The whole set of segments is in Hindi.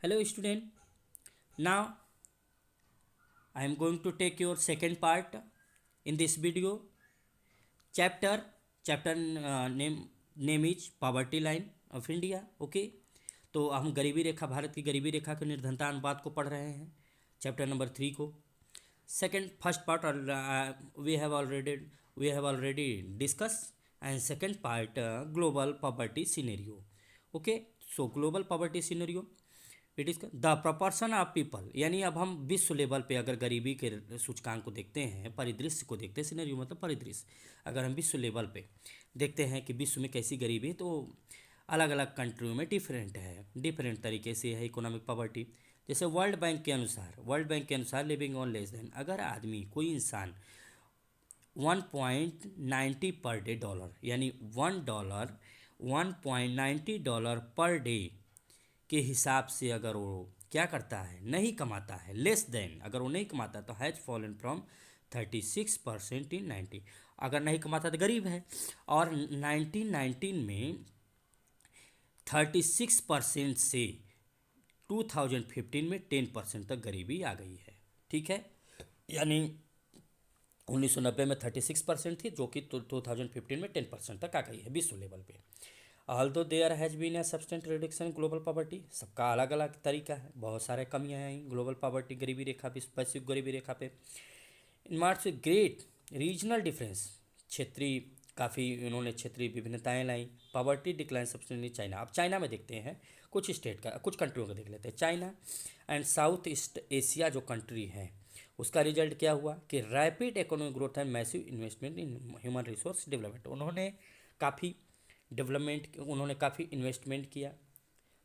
Hello student. Now I am going to take your second part in this video. Chapter chapter name is poverty line of India. Okay. तो हम गरीबी रेखा भारत की गरीबी रेखा के निर्धनता अनुपात को पढ़ रहे हैं चैप्टर नंबर 3 को. Second first part we have already discussed, and second part global poverty scenario. Okay, so global poverty scenario it is the proportion of people, यानी अब हम विश्व लेवल पे अगर गरीबी के सूचकांक को देखते हैं, परिदृश्य को देखते हैं, सिनेरियो मतलब परिदृश्य, अगर हम विश्व लेवल पे देखते हैं कि विश्व में कैसी गरीबी है, तो अलग अलग कंट्रियों में डिफरेंट है, डिफरेंट तरीके से है इकोनॉमिक पॉवर्टी. जैसे वर्ल्ड बैंक के अनुसार लिविंग ऑन लेस देन, अगर आदमी कोई इंसान 1.90 पर डे डॉलर, यानी $1 $1.90 पर डे के हिसाब से अगर वो क्या करता है, नहीं कमाता है, लेस देन, अगर वो नहीं कमाता तो हैज़ फॉलन फ्रॉम 36% इन 90, अगर नहीं कमाता तो गरीब है. और 1919 में 36% से 2015 में 10% तक गरीबी आ गई है. ठीक है, यानी 1990 में 36% थी, जो कि 2015 में 10% तक आ गई है विश्व लेवल पे. Although there has been a substantial reduction global poverty, सबका अलग अलग तरीका है, बहुत सारे कमियां हैं ग्लोबल पॉवर्टी गरीबी रेखा पे, वैश्विक गरीबी रेखा पे. इन मार्क्स ग्रेट रीजनल डिफरेंस, क्षेत्रीय काफ़ी इन्होंने क्षेत्रीय विभिन्नताएं लाई. पॉवर्टी डिक्लाइन सब्सटेंटली चाइना, अब चाइना में देखते हैं, कुछ स्टेट का, कुछ कंट्रियों का देख लेते हैं. China and south east Asia जो कंट्री है, उसका रिजल्ट क्या हुआ कि rapid economic growth and massive investment in human resource development, उन्होंने काफ़ी इन्वेस्टमेंट किया.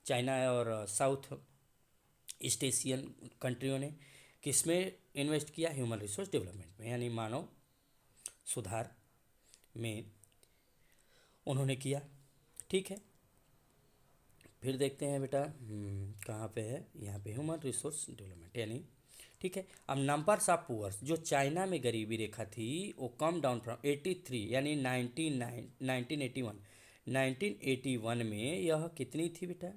चाइना और साउथ ईस्ट एशियन कंट्रियों ने किसमें इन्वेस्ट किया, ह्यूमन रिसोर्स डेवलपमेंट में, यानी मानव सुधार में उन्होंने किया. ठीक है, फिर देखते हैं बेटा कहाँ पे है, यहाँ पे ह्यूमन रिसोर्स डेवलपमेंट, यानी ठीक है. अब नंबर्स ऑफ पुअर्स, जो चाइना में गरीबी रेखा थी वो कम डाउन फ्रॉम 83, यानी 1981 में यह कितनी थी बेटा,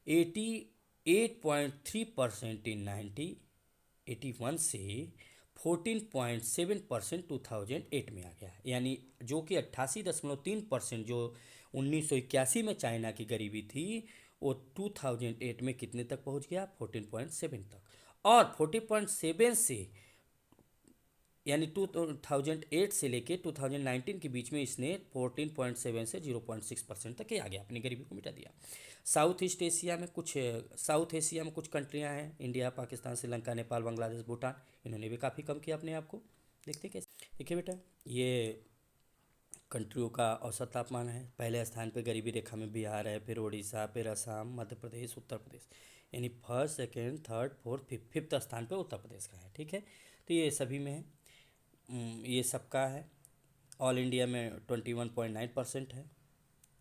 88.3% इन 1981 से 14.7% 2008 में आ गया, यानी जो कि 88.3% जो 1981 में चाइना की गरीबी थी, वो 2008 में कितने तक पहुंच गया, 14.7 तक. और 14.7 से, यानी 2008 से लेके 2019 के बीच में इसने 14.7 से 0.6% तक ही आ गया, अपनी गरीबी को मिटा दिया. साउथ एशिया में कुछ कंट्रियां हैं, इंडिया, पाकिस्तान, श्रीलंका, नेपाल, बांग्लादेश, भूटान, इन्होंने भी काफ़ी कम किया अपने आप को. देखते कैसे, देखिए बेटा, ये कंट्रियों का औसत तापमान है. पहले स्थान पे गरीबी रेखा में बिहार है, फिर उड़ीसा, फिर असम, मध्य प्रदेश, उत्तर प्रदेश, यानी first, second, third, fourth, fifth स्थान पे उत्तर प्रदेश का है. ठीक है, तो ये सभी में है, ये सबका है. ऑल इंडिया में 21.9% है.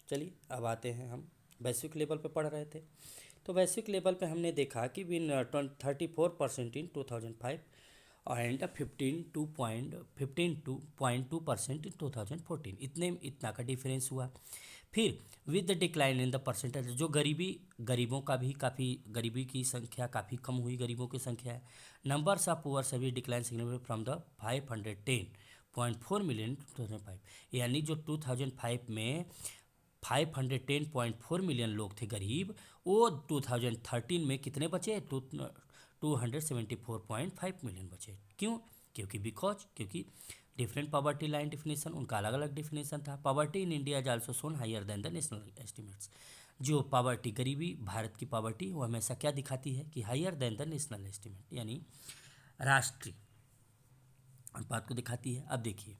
चलिए अब आते हैं, हम वैश्विक लेवल पे पढ़ रहे थे, तो वैश्विक लेवल पे हमने देखा कि विन 34% इन 2005 एंड 15.2% इन 2014, इतना का डिफरेंस हुआ. फिर with the decline in the percentage, जो गरीबों का भी काफ़ी, गरीबी की संख्या काफ़ी कम हुई, गरीबों की संख्या है. नंबर्स ऑफ पुअर सभी decline significant from the 510.4 million 2005, यानी जो 2005 में 510.4 मिलियन लोग थे गरीब, वो 2013 में कितने बचे, 274.5 मिलियन बचे. क्यों, क्योंकि डिफरेंट पॉवर्टी लाइन डिफिनेशन, उनका अलग अलग डिफिनेशन था. Poverty in India is also shown higher than the national estimates, जो पॉवर्टी गरीबी, भारत की पॉवर्टी वो हमेशा क्या दिखाती है कि higher than the national estimate, यानी राष्ट्रीय अनुपात को दिखाती है. अब देखिए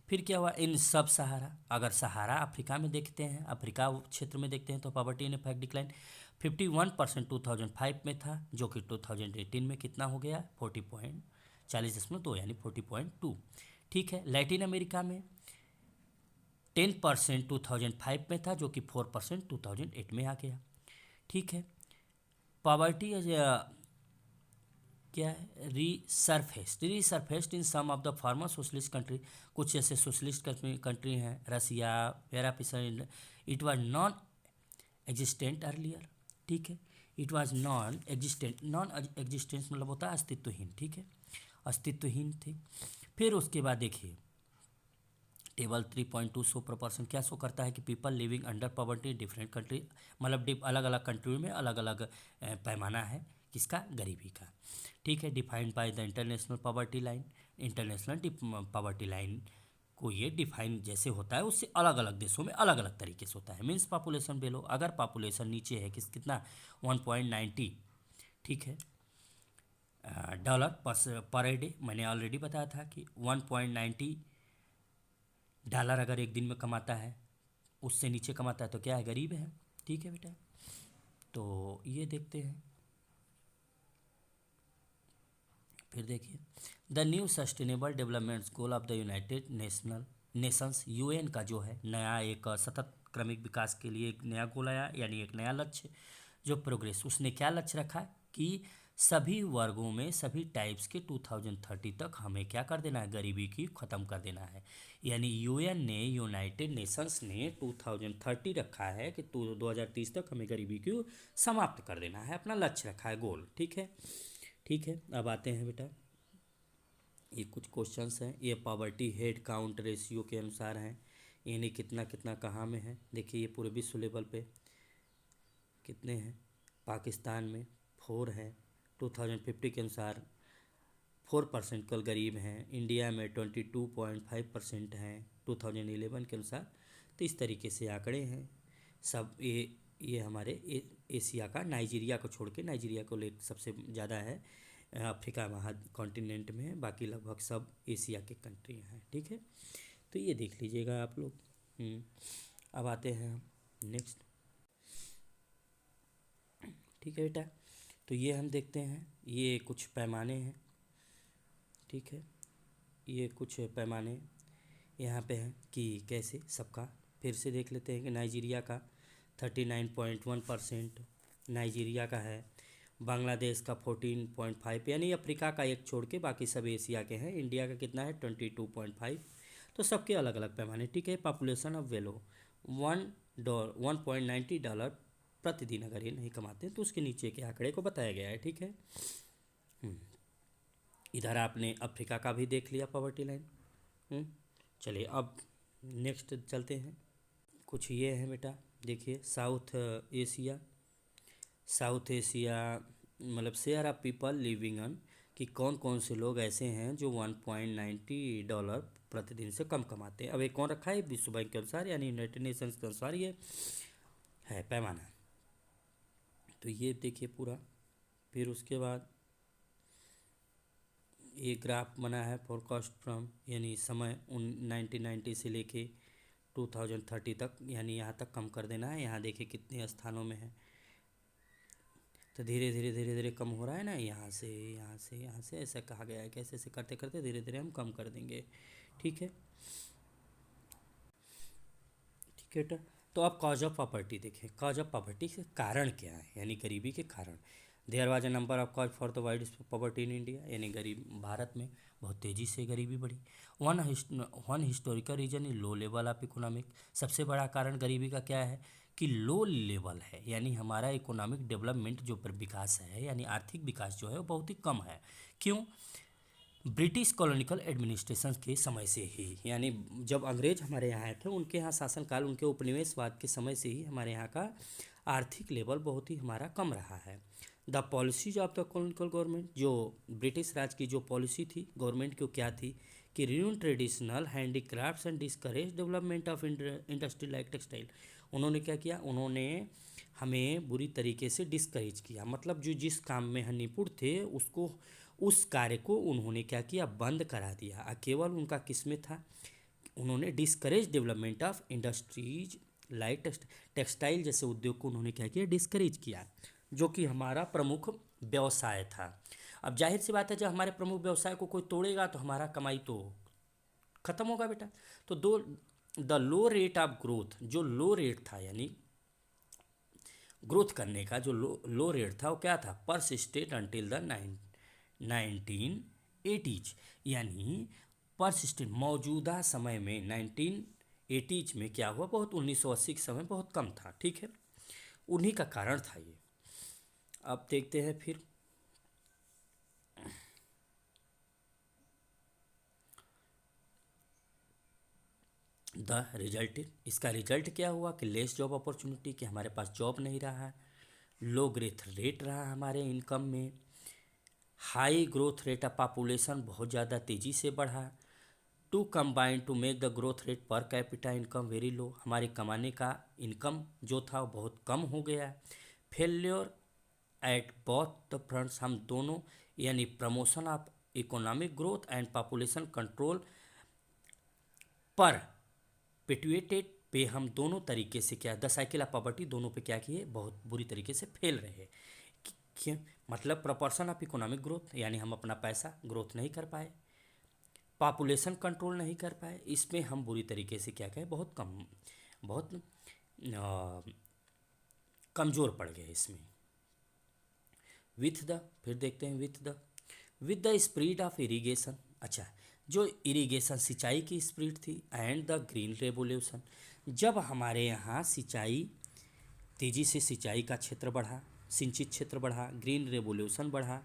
फिर क्या हुआ, इन सब सहारा, अगर सहारा अफ्रीका में देखते हैं, अफ्रीका क्षेत्र में देखते हैं, तो पॉवर्टी इन इफेक्ट डिक्लाइन 51% 2005 में था, जो कि 2018 में कितना हो गया, 40.2, यानी 40.2. ठीक है, लैटिन अमेरिका में 10% 2005 में था, जो कि 4% 2008 में आ गया. ठीक है, पॉवर्टी क्या है, resurfaced in some of the former socialist country, कुछ ऐसे सोशलिस्ट कंट्री हैं, रसिया, वेरा पिसन, it was non existent earlier. ठीक है, it was non existent. Non existence मतलब होता है अस्तित्वहीन, ठीक है, अस्तित्वहीन थे। फिर उसके बाद देखिए टेबल 3.2 शो प्रोपोर्शन क्या शो करता है कि people living under poverty different country, मतलब अलग अलग कंट्री में अलग अलग पैमाना है किसका, गरीबी का, ठीक है। Defined by the international poverty line, international poverty line को ये डिफाइन जैसे होता है उससे अलग अलग देशों में अलग अलग तरीके से होता है। मीन्स पॉपुलेशन बेलो, अगर पॉपुलेशन नीचे है कितना 1.90, ठीक है, डॉलर पर डे, मैंने ऑलरेडी बताया था कि 1.90 डॉलर अगर एक दिन में कमाता है, उससे नीचे कमाता है तो क्या है, गरीब है, ठीक है बेटा। तो ये देखते हैं। फिर देखिए the new sustainable development goal of the United Nations, UN का जो है नया एक सतत क्रमिक विकास के लिए एक नया गोल आया, यानी एक नया लक्ष्य जो प्रोग्रेस, उसने क्या लक्ष्य रखा है कि सभी वर्गों में सभी टाइप्स के 2030 तक हमें क्या कर देना है, गरीबी की ख़त्म कर देना है। यानी यूएन ने, यूनाइटेड नेशंस ने 2030 रखा है कि 2030 तक हमें गरीबी को समाप्त कर देना है, अपना लक्ष्य रखा है, गोल, ठीक है। ठीक है, अब आते हैं बेटा, ये कुछ क्वेश्चंस हैं, ये पॉवर्टी हेड काउंट रेशियो के अनुसार हैं, यानी कितना कितना कहाँ में है। देखिए ये पूरे विश्व लेवल पे कितने हैं, पाकिस्तान में 4 है, 2050 के अनुसार 4% कल गरीब हैं, इंडिया में 22.5% हैं 2011 के अनुसार। तो इस तरीके से आंकड़े हैं सब। ये हमारे एशिया का, नाइजीरिया को छोड़ के, नाइजीरिया को ले सबसे ज़्यादा है अफ्रीका महा कॉन्टिनेंट में, बाकी लगभग सब एशिया के कंट्री हैं, ठीक है। तो ये देख लीजिएगा आप लोग। अब आते हैं हम नेक्स्ट, ठीक है बेटा। तो ये हम देखते हैं, ये कुछ पैमाने हैं, ठीक है, ये कुछ पैमाने यहाँ पे हैं कि कैसे सबका। फिर से देख लेते हैं कि नाइजीरिया का 39.1% नाइजीरिया का है, बांग्लादेश का 14.5, यानी अफ्रीका का एक छोड़ के बाकी सब एशिया के हैं। इंडिया का कितना है 22.5। तो सबके अलग अलग पैमाने, ठीक है। पॉपुलेशन ऑफ वेलो $1.90 प्रतिदिन अगर ये नहीं कमाते तो उसके नीचे के आंकड़े को बताया गया है, ठीक है। इधर आपने अफ्रीका का भी देख लिया पॉवर्टी लाइन। चलिए अब नेक्स्ट चलते हैं। कुछ ये है बेटा, देखिए साउथ एशिया, साउथ एशिया मतलब share of people living on, कि कौन कौन से लोग ऐसे हैं जो $1.90 प्रतिदिन से कम कमाते हैं। अब एक कौन रखा है, विश्व बैंक के अनुसार, यानी यूनाइटेड नेशंस के अनुसार ये है पैमाना। तो ये देखिए पूरा। फिर उसके बाद ये ग्राफ बना है फोरकास्ट फ्रॉम, यानी समय 1990 से लेके 2030 तक, यानी यहाँ तक कम कर देना है। यहाँ देखिए कितने स्थानों में है, तो धीरे धीरे धीरे धीरे कम हो रहा है ना, यहाँ से यहाँ से यहाँ से, ऐसा कहा गया है कि ऐसे ऐसे करते करते धीरे धीरे हम कम कर देंगे, ठीक है, ठीक है। तो अब कॉज ऑफ पॉवर्टी देखें, कॉज ऑफ पॉवर्टी के कारण क्या है, यानी गरीबी के कारण। There was a number of cause for the wide poverty in India, यानी गरीब भारत में बहुत तेज़ी से गरीबी बढ़ी। One historical reason is low level of economic, सबसे बड़ा कारण गरीबी का क्या है कि लो लेवल है, यानी हमारा इकोनॉमिक डेवलपमेंट जो विकास है, यानी आर्थिक विकास जो है वो बहुत ही कम है। क्यों, ब्रिटिश कॉलोनिकल एडमिनिस्ट्रेशन के समय से ही, यानी जब अंग्रेज हमारे यहाँ आए थे उनके यहाँ शासनकाल, उनके उपनिवेशवाद के समय से ही हमारे यहाँ का आर्थिक लेवल बहुत ही हमारा कम रहा है। The policies of the कॉलोनिकल government, जो ब्रिटिश राज की जो पॉलिसी थी गवर्नमेंट की, क्या थी कि renew traditional handicrafts and discourage development of industry like textile. उन्होंने क्या किया, उन्होंने हमें बुरी तरीके से डिस्करेज किया, मतलब जो जिस काम में हम निपुण थे उसको, उस कार्य को उन्होंने क्या किया, बंद करा दिया। केवल उनका किसमें था, उन्होंने discourage development of industries like textile जैसे उद्योग को उन्होंने क्या किया, डिस्करेज किया, जो कि हमारा प्रमुख व्यवसाय था। अब जाहिर सी बात है जब हमारे प्रमुख व्यवसाय को कोई तोड़ेगा तो हमारा कमाई तो खत्म होगा बेटा। तो the low rate of growth, जो लो रेट था, यानी ग्रोथ करने का जो लो रेट था वो क्या था, परसिस्टेड अंटिल द 1980s, यानी परसिस्टेंट मौजूदा समय में 1980s में क्या हुआ, बहुत 1980 के समय बहुत कम था, ठीक है, उन्हीं का कारण था ये। अब देखते हैं फिर द रिजल्ट। इसका रिजल्ट क्या हुआ कि लेस जॉब अपॉर्चुनिटी, कि हमारे पास जॉब नहीं रहा है, लो ग्रोथ रेट रहा हमारे इनकम में, high growth rate of population बहुत ज़्यादा तेज़ी से बढ़ा, to combine to make the growth rate per capita income very low, हमारे कमाने का इनकम जो था वो बहुत कम हो गया। Failure at both the fronts, हम दोनों यानी promotion of economic growth and population control पर पिटुएटेड पे हम दोनों तरीके से क्या, द साइकिल ऑफ पॉवर्टी दोनों पे क्या किए, बहुत बुरी तरीके से फेल रहे। क्यों? मतलब प्रोपोर्शन ऑफ इकोनॉमिक ग्रोथ यानी हम अपना पैसा ग्रोथ नहीं कर पाए, पॉपुलेशन कंट्रोल नहीं कर पाए, इसमें हम बुरी तरीके से क्या कहें, बहुत कम, बहुत कमज़ोर पड़ गए इसमें। विथ द, फिर देखते हैं with the speed of irrigation, अच्छा, जो इरिगेशन सिंचाई की स्पीड थी, एंड द ग्रीन रेवोल्यूशन, जब हमारे यहाँ सिंचाई तेज़ी से, सिंचाई का क्षेत्र बढ़ा, सिंचित क्षेत्र बढ़ा, ग्रीन रेवोल्यूशन बढ़ा।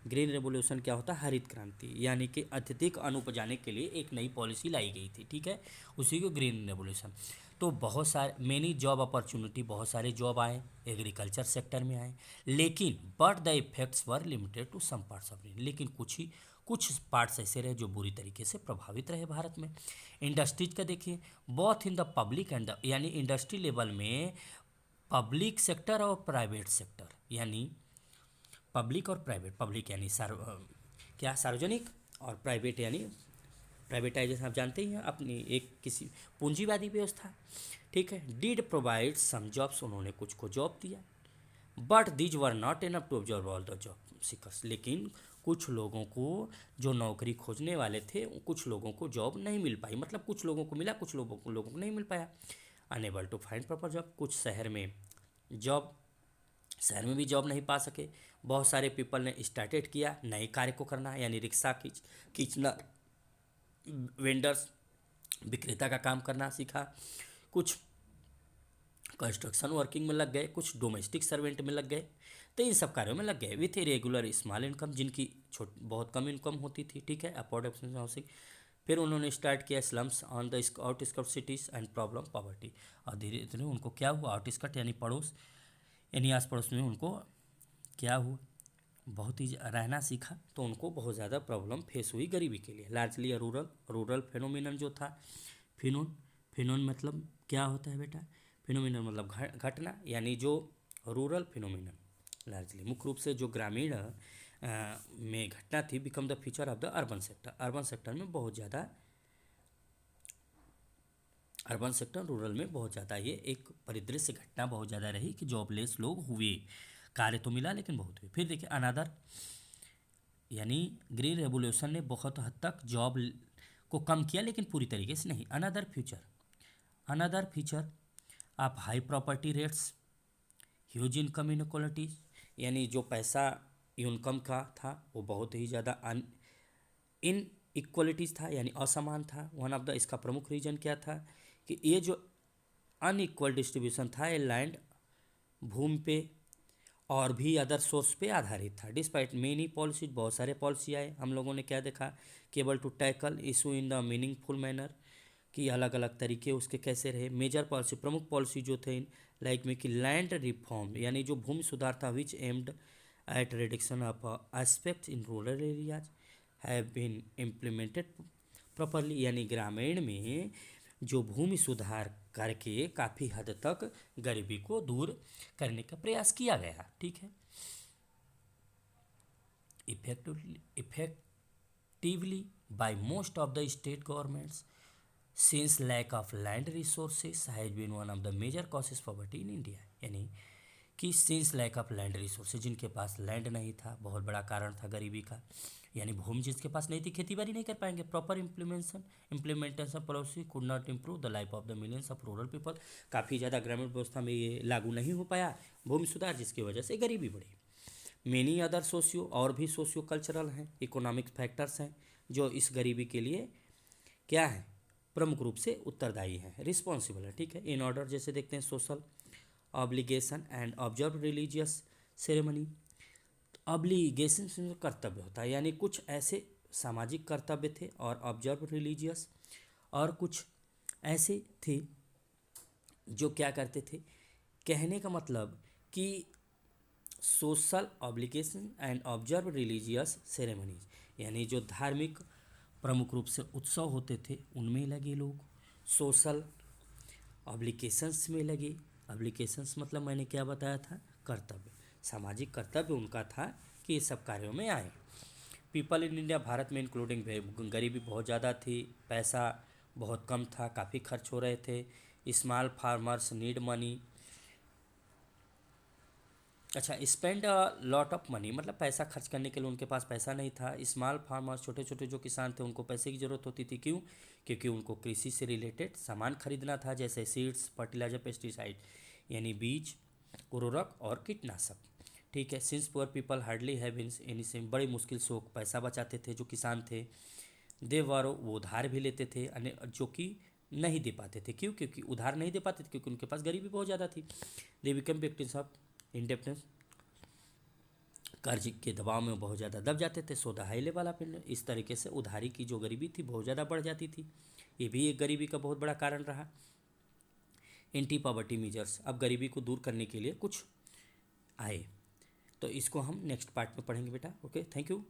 ग्रीन रेवोल्यूशन क्या होता है, हरित क्रांति, यानी कि अत्यधिक अन्न उपजाने के लिए एक नई पॉलिसी लाई गई थी, ठीक है, उसी को ग्रीन रेवोल्यूशन। तो बहुत सारे मेनी जॉब अपॉर्चुनिटी, बहुत सारे जॉब आए, एग्रीकल्चर सेक्टर में आए, लेकिन but the effects were limited to some parts of India, लेकिन कुछ पार्ट्स ऐसे रहे जो बुरी तरीके से प्रभावित रहे भारत में। इंडस्ट्रीज का देखिए, both in the public and the, यानी इंडस्ट्री लेवल में पब्लिक सेक्टर और प्राइवेट सेक्टर, यानी पब्लिक और प्राइवेट, पब्लिक यानी क्या सार्वजनिक, और प्राइवेट यानी प्राइवेटाइजेशन, आप जानते ही हैं, अपनी एक किसी पूंजीवादी व्यवस्था, ठीक है। डिड प्रोवाइड सम जॉब्स, उन्होंने कुछ को जॉब दिया, but these were not enough to absorb all the job seekers, लेकिन कुछ लोगों को जो नौकरी खोजने वाले थे, कुछ लोगों को जॉब नहीं मिल पाई, मतलब कुछ लोगों को मिला, कुछ लोगों को नहीं मिल पाया। Unable to find proper job, कुछ शहर में भी जॉब नहीं पा सके। बहुत सारे पीपल ने स्टार्टेड किया नए कार्य को करना, यानी रिक्शा खींचना, वेंडर्स, विक्रेता का काम करना सीखा, कुछ कंस्ट्रक्शन वर्किंग में लग गए, कुछ डोमेस्टिक सर्वेंट में लग गए, तो इन सब कार्यों में लग गए with a regular small income, जिनकी बहुत कम इनकम होती थी, ठीक है, अफोर्डेबल हाउसिंग। फिर उन्होंने स्टार्ट किया slums on the outskirt cities and problem poverty, और धीरे धीरे उनको क्या हुआ, आउटस्कर्ट यानी पड़ोस, यानी आस पड़ोस में उनको क्या हुआ, बहुत ही रहना सीखा, तो उनको बहुत ज़्यादा प्रॉब्लम फेस हुई गरीबी के लिए। लार्जली रूरल फेनोमिनन जो था, फिनोन मतलब क्या होता है बेटा, फिनोमिनन मतलब घटना, यानी जो रूरल फिनोमिनन लार्जली मुख्य रूप से जो ग्रामीण में घटना थी, become the feature of the urban sector, urban sector में बहुत ज़्यादा, अर्बन सेक्टर रूरल में बहुत ज़्यादा ये एक परिदृश्य घटना बहुत ज़्यादा रही कि जॉबलेस लोग हुए, कार्य तो मिला लेकिन बहुत हुए। फिर देखिए अनादर, यानी ग्रीन रेवोल्यूशन ने बहुत हद तक जॉब को कम किया लेकिन पूरी तरीके से नहीं। Another feature of high property rates, huge income inequalities, यानी जो पैसा इनकम का था वो बहुत ही ज़्यादा इन इक्वलिटीज़ था, यानी असमान था। वन ऑफ द, इसका प्रमुख रीजन क्या था कि ये जो अनइक्वल डिस्ट्रीब्यूशन था, ये लैंड, भूमि पे और भी अदर सोर्स पे आधारित था। डिस्पाइट मेनी पॉलिसीज, बहुत सारे पॉलिसी आए, हम लोगों ने क्या देखा, capable to tackle issue in the meaningful manner, कि अलग अलग तरीके उसके कैसे रहे। मेजर पॉलिसी, प्रमुख पॉलिसी जो थे लाइक में कि लैंड रिफॉर्म, यानी जो भूमि सुधार था, which aimed at reduction of aspect in rural areas have been implemented properly, यानी ग्रामीण में जो भूमि सुधार करके काफ़ी हद तक गरीबी को दूर करने का प्रयास किया गया, ठीक है। Effectively by most of the state governments, since lack of land resources has been one of the major causes poverty in India, यानी कि since lack of land resources, जिनके पास लैंड नहीं था, बहुत बड़ा कारण था गरीबी का, यानी भूमि जिसके पास नहीं थी, खेती बाड़ी नहीं कर पाएंगे। Proper implementation policy could not improve the life of the millions of rural people, काफ़ी ज़्यादा ग्रामीण व्यवस्था में ये लागू नहीं हो पाया भूमि सुधार, जिसकी वजह से गरीबी बढ़ी। मेनी अदर सोशियो, और भी सोशियो कल्चरल हैं, इकोनॉमिक फैक्टर्स हैं जो इस गरीबी के लिए क्या है, प्रमुख रूप से उत्तरदायी है, रिस्पॉन्सिबल है, ठीक है। इन ऑर्डर जैसे देखते हैं, social obligation and observe religious ceremony, obligation में कर्तव्य होता है, यानी कुछ ऐसे सामाजिक कर्तव्य थे और ऑब्जर्व रिलीजियस, और कुछ ऐसे थे जो क्या करते थे। कहने का मतलब कि social obligation and observe religious ceremonies, यानी जो धार्मिक प्रमुख रूप से उत्सव होते थे उनमें लगे लोग, सोशल ऑब्लिगेशंस में लगे। ऑब्लिगेशंस मतलब मैंने क्या बताया था, कर्तव्य, सामाजिक कर्तव्य उनका था कि ये सब कार्यों में आए। पीपल इन इंडिया, भारत में इंक्लूडिंग गरीबी बहुत ज़्यादा थी, पैसा बहुत कम था, काफ़ी खर्च हो रहे थे। स्मॉल फार्मर्स नीड मनी, अच्छा स्पेंड लॉट ऑफ मनी, मतलब पैसा खर्च करने के लिए उनके पास पैसा नहीं था। स्मॉल फार्मर्स, छोटे छोटे जो किसान थे उनको पैसे की ज़रूरत होती थी, क्यों? क्योंकि उनको कृषि से रिलेटेड सामान खरीदना था, जैसे सीड्स, फर्टिलाइजर, पेस्टिसाइड, यानी बीज, उर्वरक और कीटनाशक। ठीक है। Since poor people hardly have any same, बड़ी मुश्किल से वो पैसा बचाते थे जो किसान थे। दे वारो, वो उधार भी लेते थे, जो कि नहीं दे पाते थे, क्यों? क्योंकि उधार नहीं दे पाते थे क्योंकि उनके पास गरीबी बहुत ज़्यादा थी। They become victims of indebtedness, कर्ज के दबाव में बहुत ज़्यादा दब जाते थे। So the high level of, इस तरीके से उधारी की जो गरीबी थी बहुत ज़्यादा बढ़ जाती थी। ये भी एक गरीबी का बहुत बड़ा कारण रहा। एंटी पॉवर्टी मेजर्स, अब गरीबी को दूर करने के लिए कुछ आए, तो इसको हम नेक्स्ट पार्ट में पढ़ेंगे बेटा। Okay, thank you.